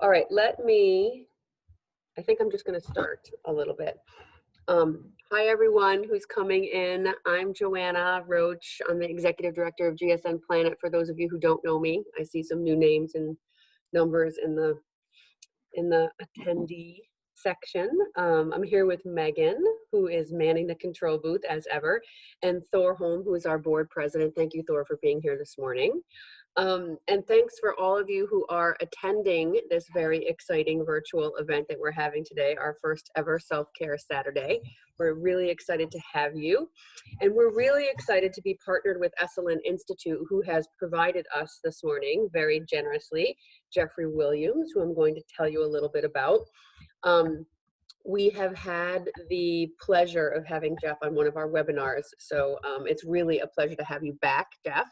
All right, I think I'm just going to start a little bit. Hi, everyone who's coming in. I'm Joanna Roach. I'm the Executive Director of GSN Planet. For those of you who don't know me, I see some new names and numbers in the attendee section. I'm here with Megan, who is manning the control booth as ever, and Thor Holm, who is our board president. Thank you, Thor, for being here this morning. And thanks for all of you who are attending this very exciting virtual event that we're having today, our first ever self-care Saturday. We're really excited to have you. And we're really excited to be partnered with Esalen Institute, who has provided us this morning very generously, Jeffrey Williams, who I'm going to tell you a little bit about. We have had the pleasure of having Jeff on one of our webinars, so it's really a pleasure to have you back, Jeff.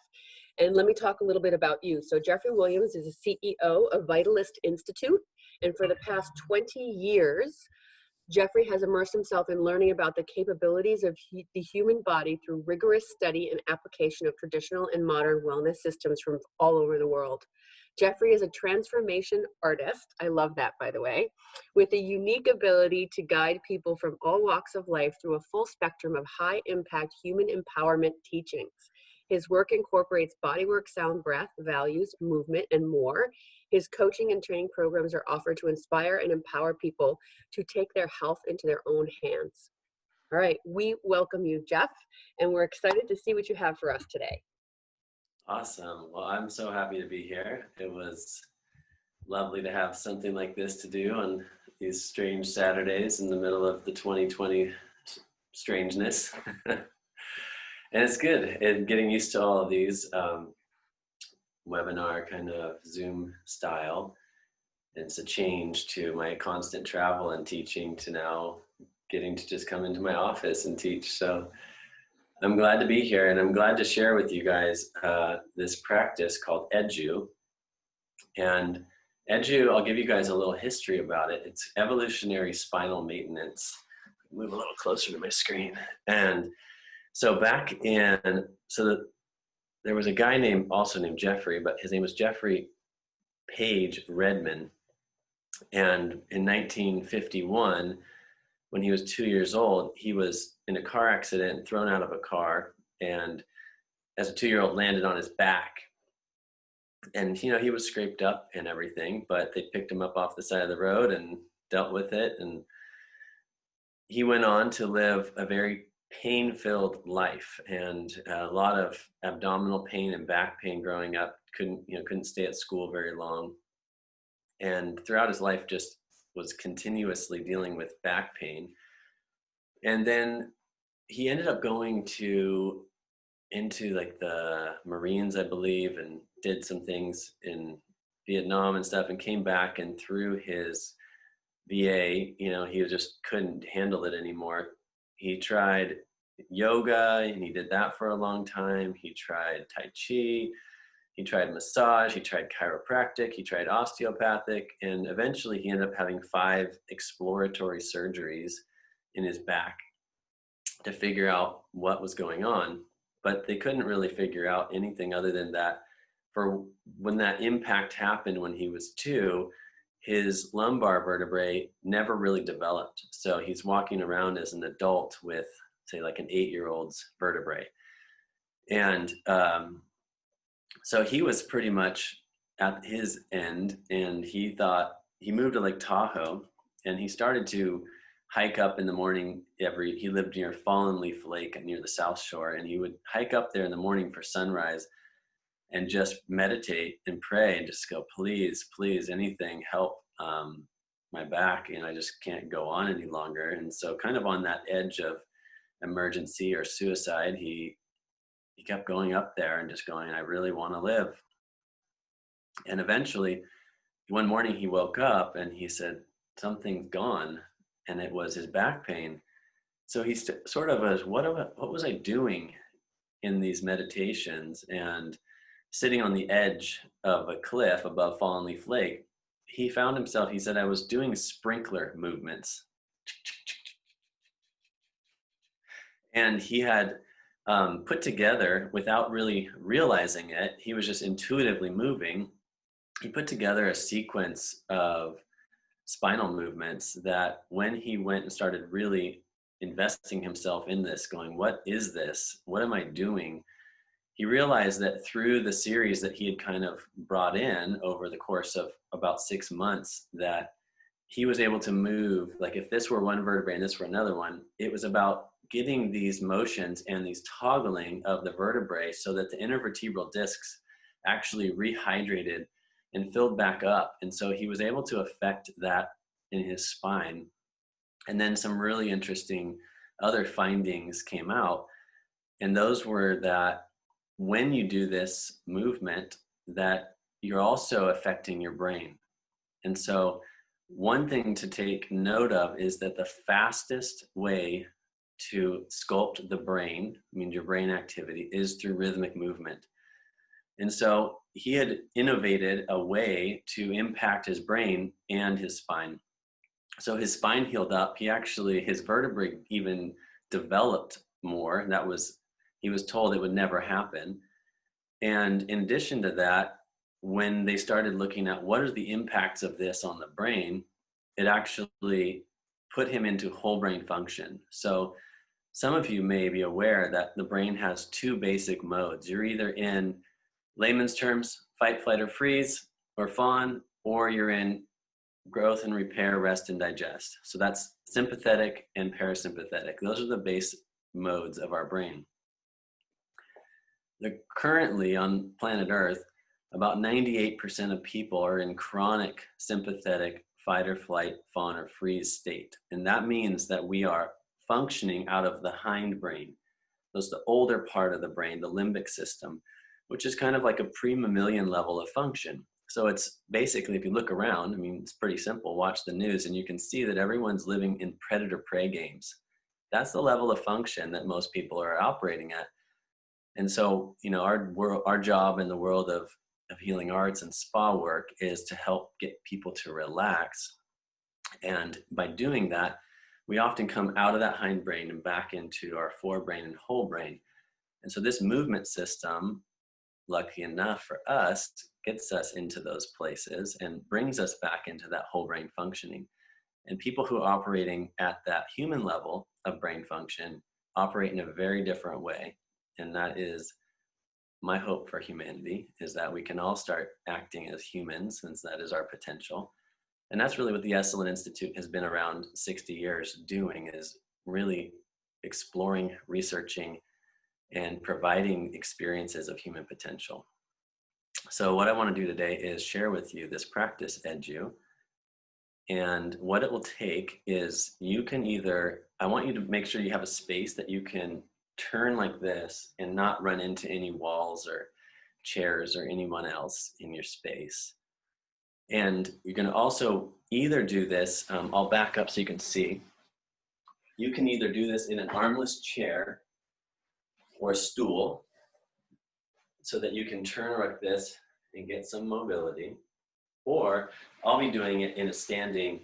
And let me talk a little bit about you. So Jeffrey Williams is the CEO of Vitalist Institute, and for the past 20 years, Jeffrey has immersed himself in learning about the capabilities of the human body through rigorous study and application of traditional and modern wellness systems from all over the world. Jeffrey is a transformation artist, I love that by the way, with a unique ability to guide people from all walks of life through a full spectrum of high impact human empowerment teachings. His work incorporates bodywork, sound, breath, values, movement, and more. His coaching and training programs are offered to inspire and empower people to take their health into their own hands. All right, we welcome you, Jeff, and we're excited to see what you have for us today. Awesome. Well, I'm so happy to be here. It was lovely to have something like this to do on these strange Saturdays in the middle of the 2020 strangeness. And it's good. And getting used to all of these webinar kind of Zoom style. It's a change to my constant travel and teaching to now getting to just come into my office and teach. So I'm glad to be here, and I'm glad to share with you guys this practice called EDGU. And EDGU, I'll give you guys a little history about it. It's evolutionary spinal maintenance. Move a little closer to my screen. And so there was a guy also named Jeffrey, but his name was Jeffrey Page Redman. And in 1951, when he was 2 years old, he was in a car accident, thrown out of a car, and as a 2-year-old landed on his back. And he was scraped up and everything, but they picked him up off the side of the road and dealt with it. And he went on to live a very pain-filled life, and a lot of abdominal pain and back pain growing up. Couldn't stay at school very long, and throughout his life just was continuously dealing with back pain. And then he ended up going into like the Marines, I believe, and did some things in Vietnam and stuff, and came back, and through his VA, he just couldn't handle it anymore. He tried yoga, and he did that for a long time. He tried Tai Chi, he tried massage, he tried chiropractic, he tried osteopathic, and eventually he ended up having 5 exploratory surgeries in his back to figure out what was going on. But they couldn't really figure out anything other than that for when that impact happened when he was 2, his lumbar vertebrae never really developed. So he's walking around as an adult with, say, like an 8-year-old's vertebrae. And so he was pretty much at his end, and he moved to Lake Tahoe, and he started to hike up in the morning. He lived near Fallen Leaf Lake near the South Shore, and he would hike up there in the morning for sunrise and just meditate and pray and just go, please, please, anything, help my back, and I just can't go on any longer. And so kind of on that edge of emergency or suicide, he kept going up there and just going, I really want to live. And eventually, one morning he woke up and he said, something's gone, and it was his back pain. So he sort of was, what was I doing in these meditations? And sitting on the edge of a cliff above Fallen Leaf Lake, he found himself, he said, I was doing sprinkler movements. And he had put together, without really realizing it, he was just intuitively moving he put together a sequence of spinal movements that when he went and started really investing himself in this, going, what is this? What am I doing? He realized that through the series that he had kind of brought in over the course of about 6 months, that he was able to move, like if this were one vertebrae and this were another one, it was about getting these motions and these toggling of the vertebrae so that the intervertebral discs actually rehydrated and filled back up. And so he was able to affect that in his spine. And then some really interesting other findings came out. And those were that when you do this movement, that you're also affecting your brain. And so one thing to take note of is that the fastest way to sculpt the brain, I mean your brain activity, is through rhythmic movement. And so he had innovated a way to impact his brain and his spine. So his spine healed up. His vertebrae even developed more. He was told it would never happen. And in addition to that, when they started looking at what are the impacts of this on the brain, it actually put him into whole brain function. So some of you may be aware that the brain has two basic modes. You're either in layman's terms, fight, flight, or freeze, or fawn, or you're in growth and repair, rest and digest. So that's sympathetic and parasympathetic. Those are the base modes of our brain. Currently on planet Earth, about 98% of people are in chronic sympathetic fight or flight, fawn or freeze state. And that means that we are functioning out of the hindbrain. That's the older part of the brain, the limbic system, which is kind of like a pre-mammalian level of function. So it's basically, if you look around, I mean, it's pretty simple. Watch the news and you can see that everyone's living in predator-prey games. That's the level of function that most people are operating at. And so, you know, our job in the world of healing arts and spa work is to help get people to relax. And by doing that, we often come out of that hindbrain and back into our forebrain and whole brain. And so this movement system, lucky enough for us, gets us into those places and brings us back into that whole brain functioning. And people who are operating at that human level of brain function operate in a very different way. And that is my hope for humanity, is that we can all start acting as humans, since that is our potential. And that's really what the Esalen Institute has been around 60 years doing, is really exploring, researching, and providing experiences of human potential. So what I want to do today is share with you this practice EDGU. And what it will take is I want you to make sure you have a space that you can turn like this and not run into any walls or chairs or anyone else in your space. And you're going to also either do this, I'll back up so you can see. You can either do this in an armless chair or a stool so that you can turn like this and get some mobility, or I'll be doing it in a standing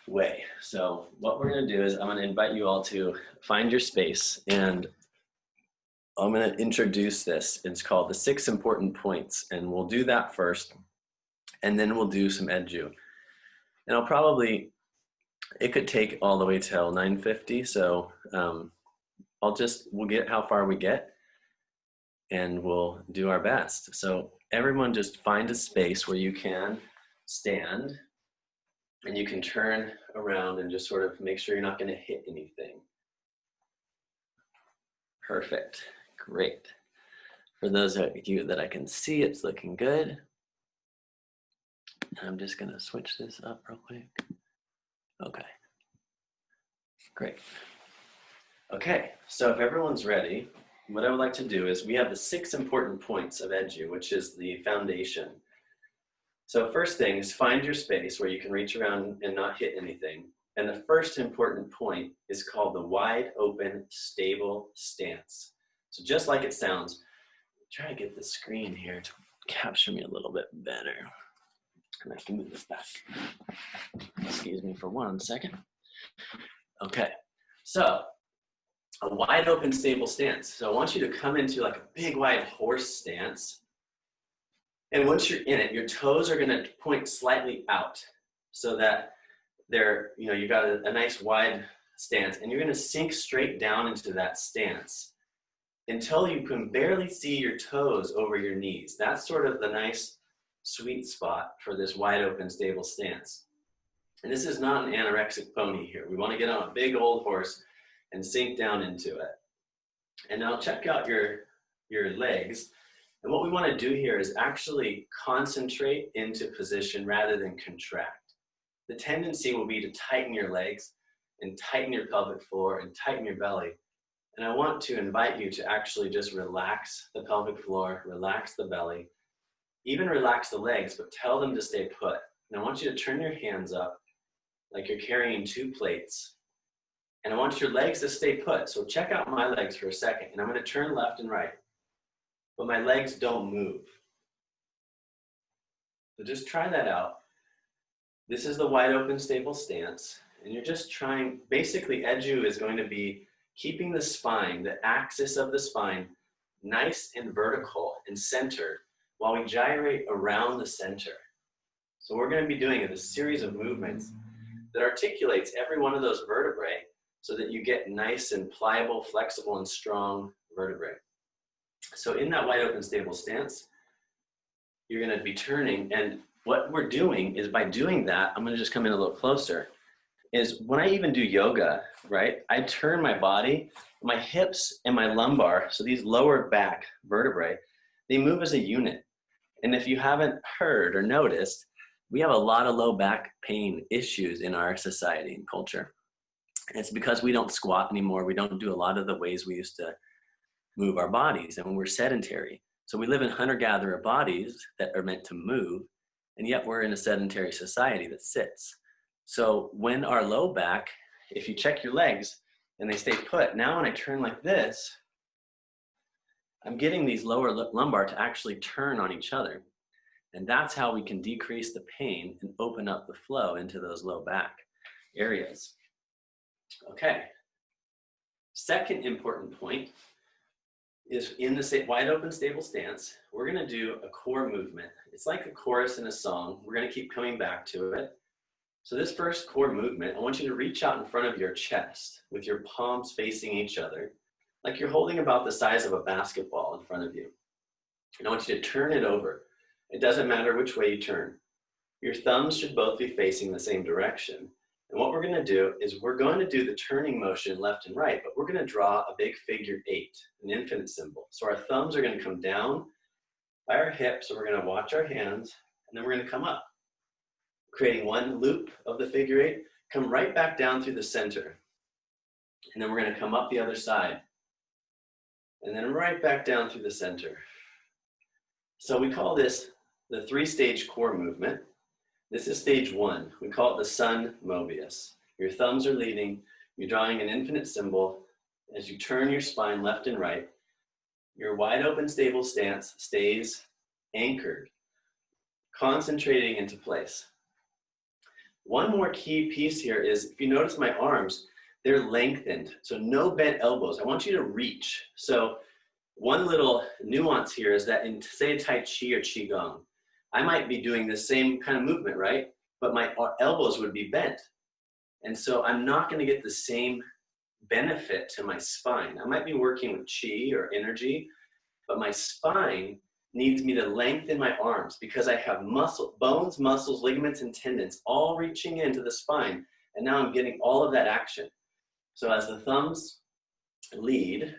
way. So what we're going to do is I'm going to invite you all to find your space, and I'm going to introduce this. It's called the 6 important points, and we'll do that first, and then we'll do some EDGU. And it could take all the way till 9:50, so we'll get how far we get, and we'll do our best. So everyone just find a space where you can stand, and you can turn around and just sort of make sure you're not going to hit anything. Perfect. Great. For those of you that I can see, it's looking good. I'm just going to switch this up real quick. Okay. Great. Okay, so if everyone's ready, what I would like to do is we have the 6 important points of EDGU, which is the foundation. So first thing is find your space where you can reach around and not hit anything. And the first important point is called the wide open stable stance. So just like it sounds, try to get the screen here to capture me a little bit better. And I can move this back. Excuse me for 1 second. Okay, so a wide open stable stance. So I want you to come into like a big wide horse stance. And once you're in it, your toes are gonna point slightly out so that they're, you know, you got a nice wide stance, and you're gonna sink straight down into that stance until you can barely see your toes over your knees. That's sort of the nice sweet spot for this wide open, stable stance. And this is not an anorexic pony here. We wanna get on a big old horse and sink down into it. And now check out your legs. And what we want to do here is actually concentrate into position rather than contract. The tendency will be to tighten your legs and tighten your pelvic floor and tighten your belly. And I want to invite you to actually just relax the pelvic floor, relax the belly, even relax the legs, but tell them to stay put. And I want you to turn your hands up like you're carrying 2 plates. And I want your legs to stay put. So check out my legs for a second. And I'm going to turn left and right. But my legs don't move. So just try that out. This is the wide open, stable stance. And you're just trying, basically EDGU is going to be keeping the spine, the axis of the spine, nice and vertical and centered while we gyrate around the center. So we're going to be doing a series of movements that articulates every one of those vertebrae so that you get nice and pliable, flexible, and strong vertebrae. So in that wide open, stable stance, you're going to be turning, and what we're doing is by doing that, I'm going to just come in a little closer, is when I even do yoga, right, I turn my body, my hips and my lumbar, so these lower back vertebrae, they move as a unit. And if you haven't heard or noticed, we have a lot of low back pain issues in our society and culture. And it's because we don't squat anymore. We don't do a lot of the ways we used to move our bodies, and we're sedentary. So we live in hunter-gatherer bodies that are meant to move, and yet we're in a sedentary society that sits. So when our low back, if you check your legs and they stay put, now when I turn like this, I'm getting these lower lumbar to actually turn on each other. And that's how we can decrease the pain and open up the flow into those low back areas. Okay. Second important point is in the wide open, stable stance, we're going to do a core movement. It's like a chorus in a song. We're going to keep coming back to it. So this first core movement, I want you to reach out in front of your chest with your palms facing each other, like you're holding about the size of a basketball in front of you. And I want you to turn it over. It doesn't matter which way you turn. Your thumbs should both be facing the same direction. And what we're going to do is we're going to do the turning motion left and right, but we're going to draw a big figure 8, an infinite symbol. So our thumbs are going to come down by our hips, and we're going to watch our hands, and then we're going to come up, creating one loop of the figure 8, come right back down through the center. And then we're going to come up the other side, and then right back down through the center. So we call this the 3-stage core movement. This is stage 1. We call it the sun Mobius. Your thumbs are leading. You're drawing an infinite symbol. As you turn your spine left and right, your wide open, stable stance stays anchored, concentrating into place. One more key piece here is, if you notice my arms, they're lengthened. So no bent elbows. I want you to reach. So one little nuance here is that in, say, Tai Chi or Qigong, I might be doing the same kind of movement, right? But my elbows would be bent. And so I'm not going to get the same benefit to my spine. I might be working with chi or energy, but my spine needs me to lengthen my arms because I have bones, muscles, ligaments, and tendons all reaching into the spine. And now I'm getting all of that action. So as the thumbs lead,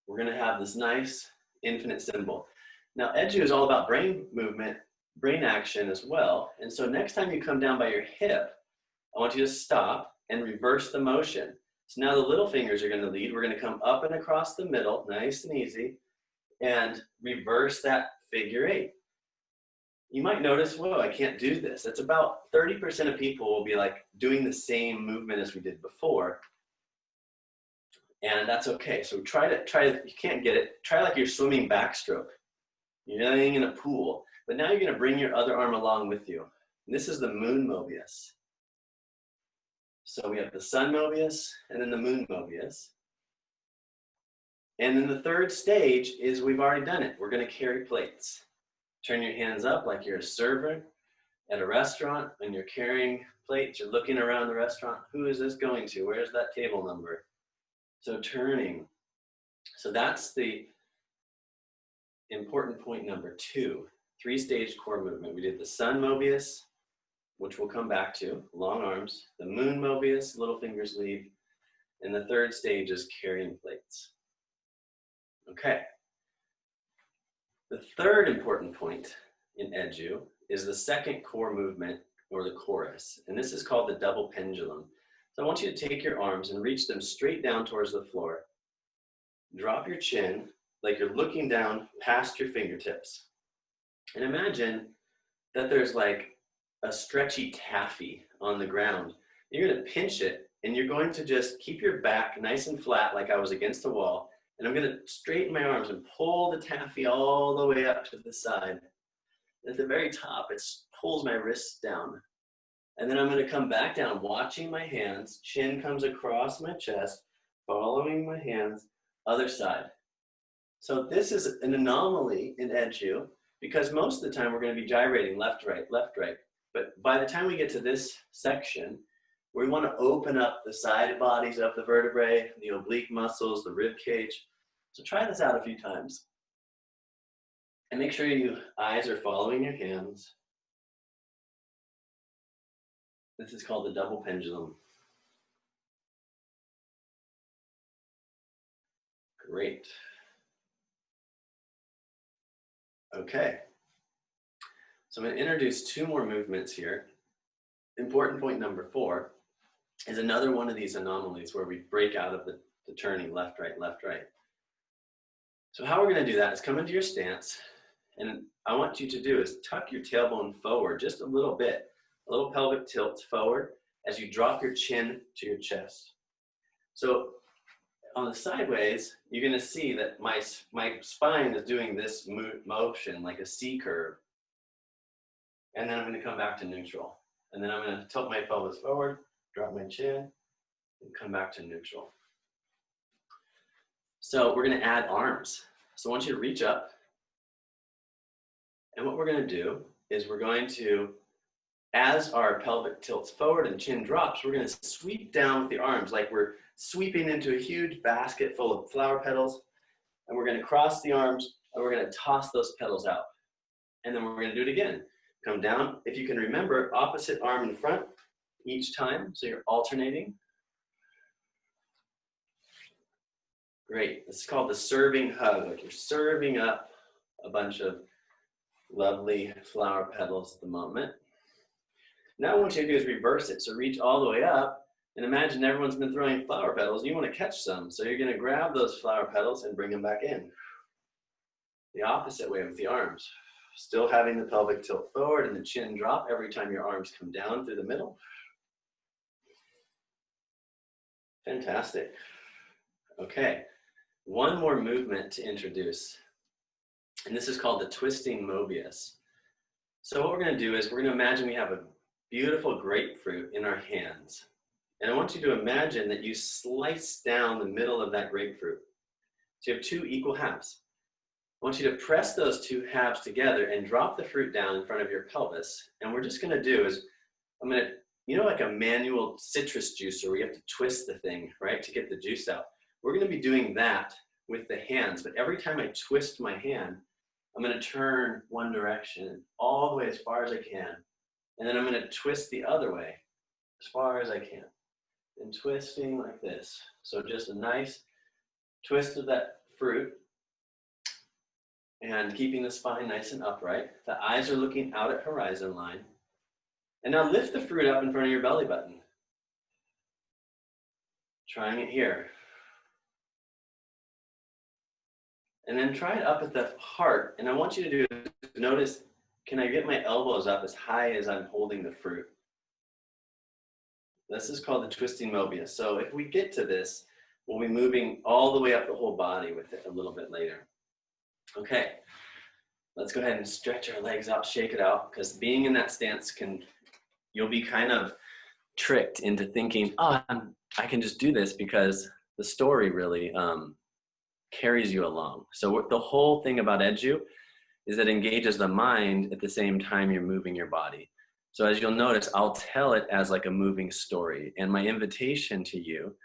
we're going to have this nice infinite symbol. Now, EDGU is all about brain movement, brain action as well. And so next time you come down by your hip, I want you to stop and reverse the motion. So now the little fingers are going to lead. We're going to come up and across the middle, nice and easy, and reverse that figure 8. You might notice, whoa, I can't do this. It's about 30% of people will be like doing the same movement as we did before. And that's okay. So try to, you can't get it, try like you're swimming backstroke. You're laying in a pool, but now you're going to bring your other arm along with you. And this is the moon Mobius. So we have the sun Mobius and then the moon Mobius. And then the third stage is we've already done it. We're going to carry plates. Turn your hands up like you're a server at a restaurant. When you're carrying plates, you're looking around the restaurant. Who is this going to? Where's that table number? So turning. So that's the important point number 2. 3-stage core movement. We did the sun Mobius, which we'll come back to, long arms. The moon Mobius, little fingers lead. And the third stage is carrying plates. Okay. The third important point in EDGU is the second core movement, or the chorus. And this is called the double pendulum. So I want you to take your arms and reach them straight down towards the floor. Drop your chin like you're looking down past your fingertips. And imagine that there's like a stretchy taffy on the ground. You're going to pinch it, and you're going to just keep your back nice and flat like I was against a wall. And I'm going to straighten my arms and pull the taffy all the way up to the side. At the very top, it pulls my wrists down. And then I'm going to come back down, watching my hands. Chin comes across my chest, following my hands, other side. So this is an anomaly in EDGU, because most of the time we're going to be gyrating left, right, left, right. But by the time we get to this section, we want to open up the side bodies of the vertebrae, the oblique muscles, the rib cage. So try this out a few times. And make sure your eyes are following your hands. This is called the double pendulum. Great. Okay. So I'm going to introduce 2 more movements here. Important point number 4 is another one of these anomalies where we break out of the turning left, right, left, right. So how we're going to do that is come into your stance, and I want you to do is tuck your tailbone forward just a little bit, a little pelvic tilt forward as you drop your chin to your chest. So on the sideways, you're going to see that my spine is doing this motion like a C curve. And then I'm going to come back to neutral. And then I'm going to tilt my pelvis forward, drop my chin, and come back to neutral. So we're going to add arms. So I want you to reach up. And what we're going to do is we're going to, as our pelvic tilts forward and chin drops, we're going to sweep down with the arms like we're sweeping into a huge basket full of flower petals. And we're going to cross the arms, and we're going to toss those petals out. And then we're going to do it again. Come down. If you can remember, opposite arm in front each time, so you're alternating. Great. This is called the serving hug. Like you're serving up a bunch of lovely flower petals at the moment. Now what I want you to do is reverse it. So reach all the way up, and imagine everyone's been throwing flower petals. You want to catch some. So you're going to grab those flower petals and bring them back in. The opposite way with the arms. Still having the pelvic tilt forward and the chin drop every time your arms come down through the middle. Fantastic. Okay, one more movement to introduce. And this is called the twisting Mobius. So what we're going to do is we're going to imagine we have a beautiful grapefruit in our hands. And I want you to imagine that you slice down the middle of that grapefruit. So you have 2 equal halves. I want you to press those 2 halves together and drop the fruit down in front of your pelvis. And we're just going to do is, I'm going to, you know, like a manual citrus juicer where you have to twist the thing, right, to get the juice out. We're going to be doing that with the hands. But every time I twist my hand, I'm going to turn one direction all the way as far as I can. And then I'm going to twist the other way as far as I can. And twisting like this. So just a nice twist of that fruit. And keeping the spine nice and upright. The eyes are looking out at horizon line. And now lift the fruit up in front of your belly button. Trying it here. And then try it up at the heart. And I want you to do, notice, can I get my elbows up as high as I'm holding the fruit? This is called the twisting Mobius. So if we get to this, we'll be moving all the way up the whole body with it a little bit later. Okay, let's go ahead and stretch our legs out, shake it out, because being in that stance you'll be kind of tricked into thinking, oh, I can just do this, because the story really carries you along. So the whole thing about EDGU is it engages the mind at the same time you're moving your body. So as you'll notice, I'll tell it as like a moving story. And my invitation to you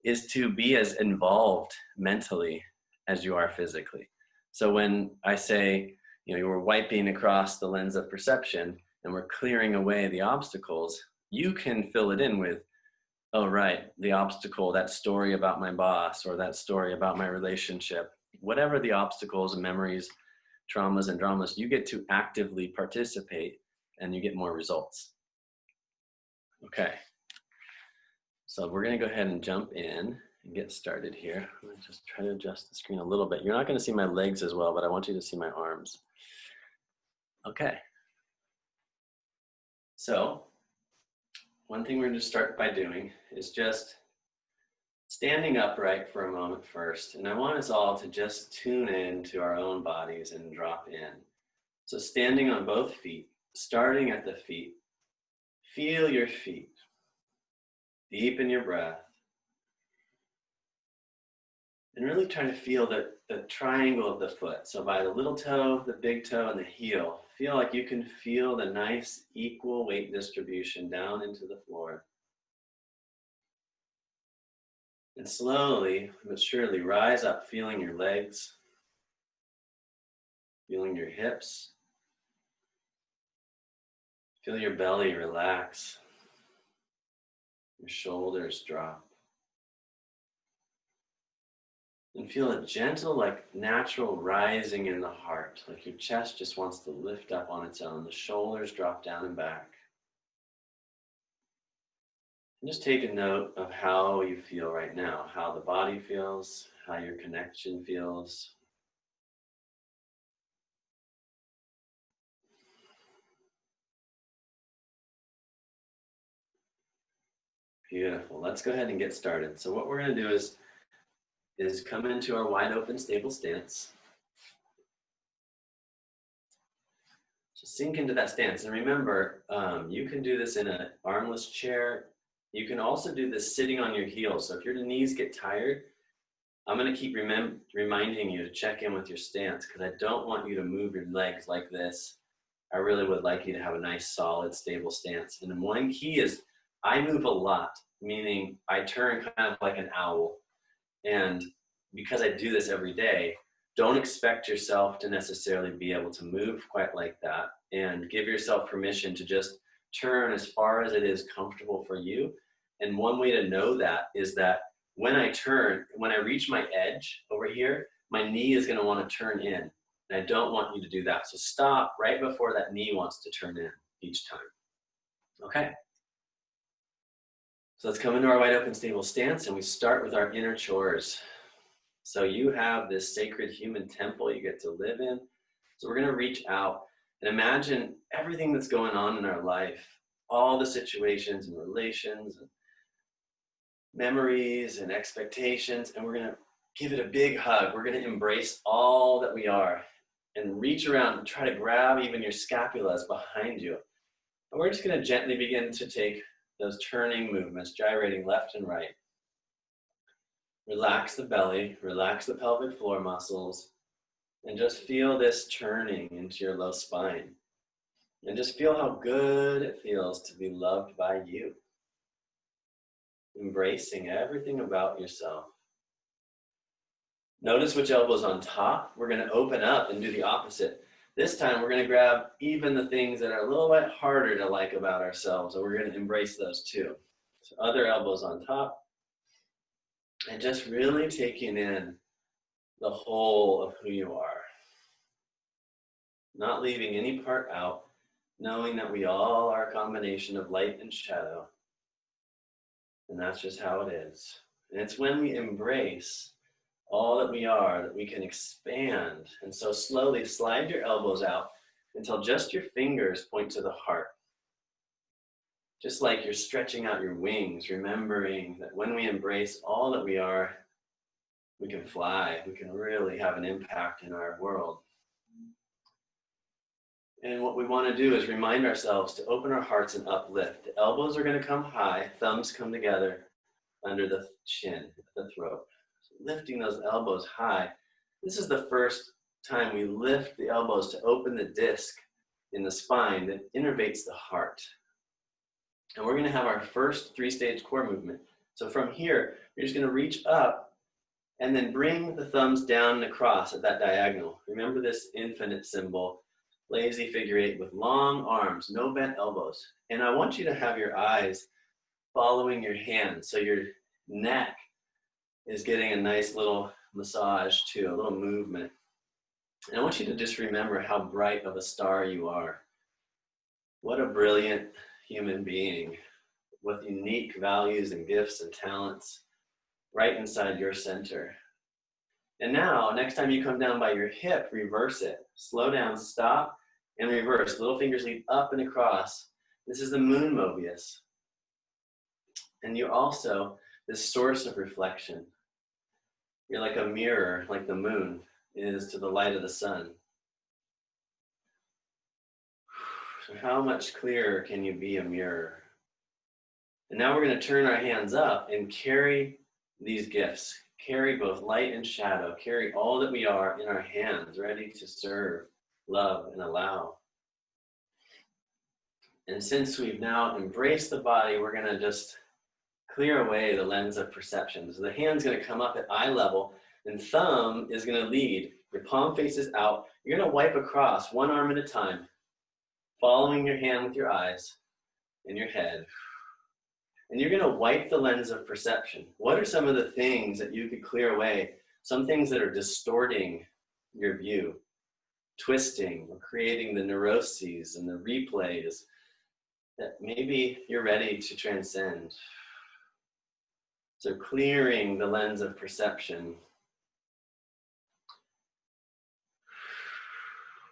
is to be as involved mentally as you are physically. So when I say, you know, we're wiping across the lens of perception and we're clearing away the obstacles, you can fill it in with, oh, right, the obstacle, that story about my boss, or that story about my relationship, whatever the obstacles and memories, traumas and dramas, you get to actively participate and you get more results. Okay. So we're going to go ahead and jump in and get started here. I'm going to just try to adjust the screen a little bit. You're not going to see my legs as well, but I want you to see my arms. Okay. So one thing we're going to start by doing is just standing upright for a moment first. And I want us all to just tune in to our own bodies and drop in. So standing on both feet, starting at the feet, feel your feet. Deepen your breath. And really try to feel the triangle of the foot. So by the little toe, the big toe, and the heel, feel like you can feel the nice equal weight distribution down into the floor. And slowly but surely rise up, feeling your legs, feeling your hips. Feel your belly relax. Your shoulders drop. And feel a gentle, like natural rising in the heart, like your chest just wants to lift up on its own. The shoulders drop down and back. And just take a note of how you feel right now, how the body feels, how your connection feels. Beautiful. Let's go ahead and get started. So what we're going to do is come into our wide open stable stance. So sink into that stance. And remember, you can do this in an armless chair. You can also do this sitting on your heels. So if your knees get tired, I'm going to keep reminding you to check in with your stance, because I don't want you to move your legs like this. I really would like you to have a nice, solid, stable stance. And one key is I move a lot, meaning I turn kind of like an owl. And because I do this every day, don't expect yourself to necessarily be able to move quite like that, and give yourself permission to just turn as far as it is comfortable for you. And one way to know that is that when I turn, when I reach my edge over here, my knee is going to want to turn in. And I don't want you to do that. So stop right before that knee wants to turn in each time. Okay. So let's come into our wide open stable stance, and we start with our inner chores. So you have this sacred human temple you get to live in. So we're going to reach out and imagine everything that's going on in our life, all the situations and relations and memories and expectations, and we're going to give it a big hug. We're going to embrace all that we are and reach around and try to grab even your scapulas behind you. And we're just going to gently begin to take those turning movements, gyrating left and right. Relax the belly, relax the pelvic floor muscles, and just feel this turning into your low spine. And just feel how good it feels to be loved by you. Embracing everything about yourself. Notice which elbow's on top. We're going to open up and do the opposite. This time we're going to grab even the things that are a little bit harder to like about ourselves, and we're going to embrace those too. So other elbows on top. And just really taking in the whole of who you are. Not leaving any part out, knowing that we all are a combination of light and shadow. And that's just how it is. And it's when we embrace all that we are that we can expand. And so slowly slide your elbows out until just your fingers point to the heart. Just like you're stretching out your wings, remembering that when we embrace all that we are, we can fly. We can really have an impact in our world. And what we want to do is remind ourselves to open our hearts and uplift. The elbows are going to come high, thumbs come together under the chin, the throat. So lifting those elbows high. This is the first time we lift the elbows to open the disc in the spine that innervates the heart. And we're going to have our first 3-stage core movement. So from here, you're just going to reach up and then bring the thumbs down and across at that diagonal. Remember this infinite symbol, lazy figure 8 with long arms, no bent elbows. And I want you to have your eyes following your hands, so your neck is getting a nice little massage too, a little movement. And I want you to just remember how bright of a star you are. What a brilliant human being with unique values and gifts and talents right inside your center. And now, next time you come down by your hip, reverse it. Slow down, stop, and reverse. Little fingers lead up and across. This is the moon Mobius. And you're also this source of reflection. You're like a mirror, like the moon is to the light of the sun. So how much clearer can you be a mirror? And now we're going to turn our hands up and carry these gifts. Carry both light and shadow. Carry all that we are in our hands, ready to serve, love, and allow. And since we've now embraced the body, we're going to just clear away the lens of perception. So the hand's going to come up at eye level, and thumb is going to lead. Your palm faces out. You're going to wipe across one arm at a time, following your hand with your eyes and your head. And you're going to wipe the lens of perception. What are some of the things that you could clear away? Some things that are distorting your view, twisting, or creating the neuroses and the replays that maybe you're ready to transcend. So clearing the lens of perception.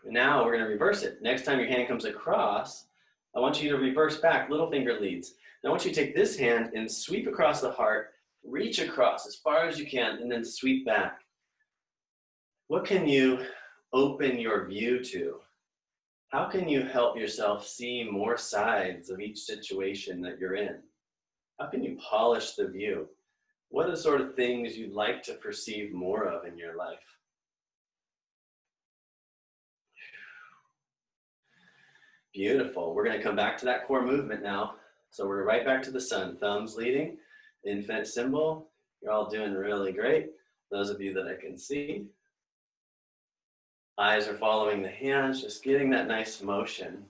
And now we're going to reverse it. Next time your hand comes across, I want you to reverse back, little finger leads. Now I want you to take this hand and sweep across the heart, reach across as far as you can, and then sweep back. What can you open your view to? How can you help yourself see more sides of each situation that you're in? How can you polish the view? What are the sort of things you'd like to perceive more of in your life? Beautiful. We're going to come back to that core movement now. So we're right back to the sun. Thumbs leading, the infinite symbol. You're all doing really great. Those of you that I can see. Eyes are following the hands, just getting that nice motion.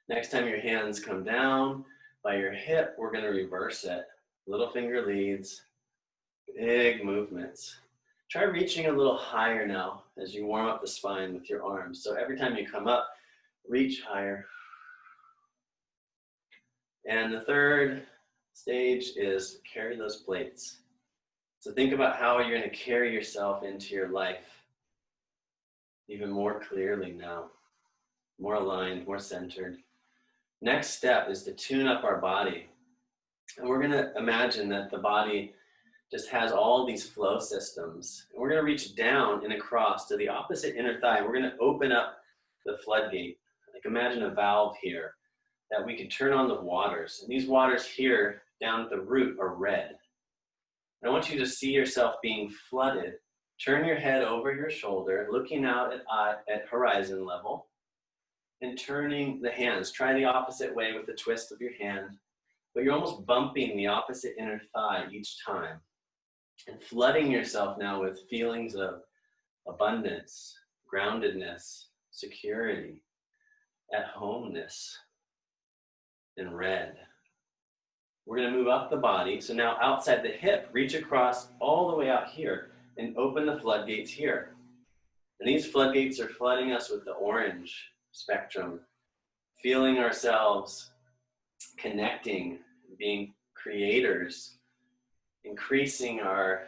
Next time your hands come down by your hip, we're going to reverse it. Little finger leads, big movements. Try reaching a little higher now as you warm up the spine with your arms. So every time you come up, reach higher. And the third stage is carry those plates. So think about how you're going to carry yourself into your life even more clearly now, more aligned, more centered. Next step is to tune up our body. And we're going to imagine that the body just has all these flow systems. And we're going to reach down and across to the opposite inner thigh. We're going to open up the floodgate. Like imagine a valve here that we can turn on the waters. And these waters here down at the root are red. And I want you to see yourself being flooded. Turn your head over your shoulder, looking out at horizon level, and turning the hands. Try the opposite way with the twist of your hand, but you're almost bumping the opposite inner thigh each time. And flooding yourself now with feelings of abundance, groundedness, security, at homeness, and red. We're going to move up the body. So now outside the hip, reach across all the way out here and open the floodgates here. And these floodgates are flooding us with the orange spectrum, feeling ourselves connecting, being creators, increasing our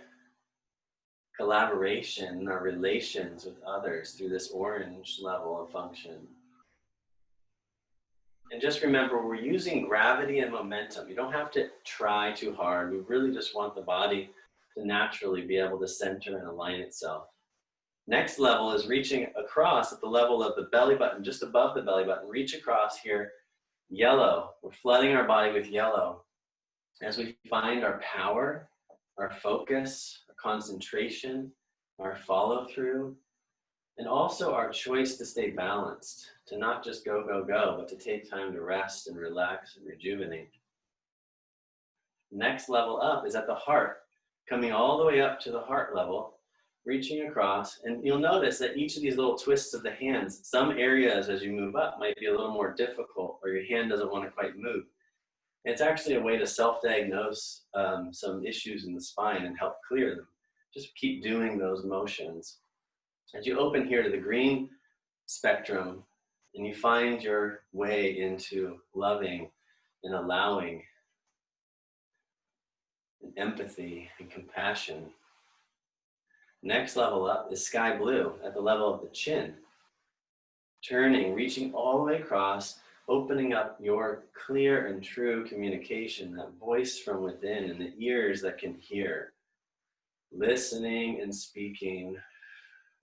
collaboration, our relations with others through this orange level of function. And just remember, we're using gravity and momentum. You don't have to try too hard. We really just want the body to naturally be able to center and align itself. Next level is reaching across at the level of the belly button, just above the belly button. Reach across here, yellow. We're flooding our body with yellow as we find our power our focus, our concentration, our follow through, and also our choice to stay balanced, to not just go, go, go, but to take time to rest and relax and rejuvenate. Next level up is at the heart, coming all the way up to the heart level, reaching across, and you'll notice that each of these little twists of the hands, some areas as you move up might be a little more difficult, or your hand doesn't want to quite move. It's actually a way to self-diagnose some issues in the spine and help clear them. Just keep doing those motions. As you open here to the green spectrum, and you find your way into loving and allowing and empathy and compassion. Next level up is sky blue at the level of the chin. Turning, reaching all the way across, opening up your clear and true communication, that voice from within and the ears that can hear. Listening and speaking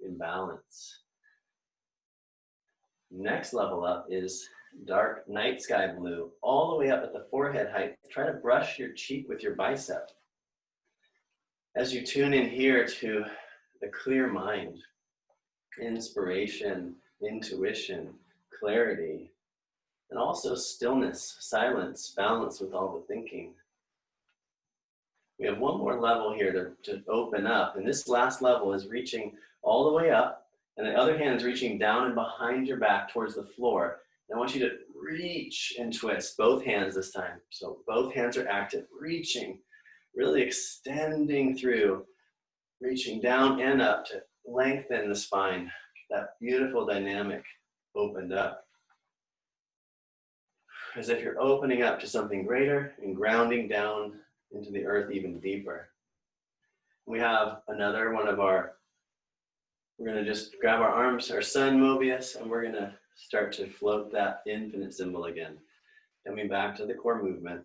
in balance. Next level up is dark night sky blue, all the way up at the forehead height. Try to brush your cheek with your bicep. As you tune in here to the clear mind, inspiration, intuition, clarity, and also stillness, silence, balance with all the thinking. We have one more level here to open up, and this last level is reaching all the way up, and the other hand is reaching down and behind your back towards the floor. And I want you to reach and twist, both hands this time. So both hands are active, reaching, really extending through, reaching down and up to lengthen the spine. That beautiful dynamic opened up. As if you're opening up to something greater and grounding down into the earth even deeper. We have another one of our, we're going to just grab our arms, our sun Mobius, and we're going to start to float that infinite symbol again. Coming back to the core movement.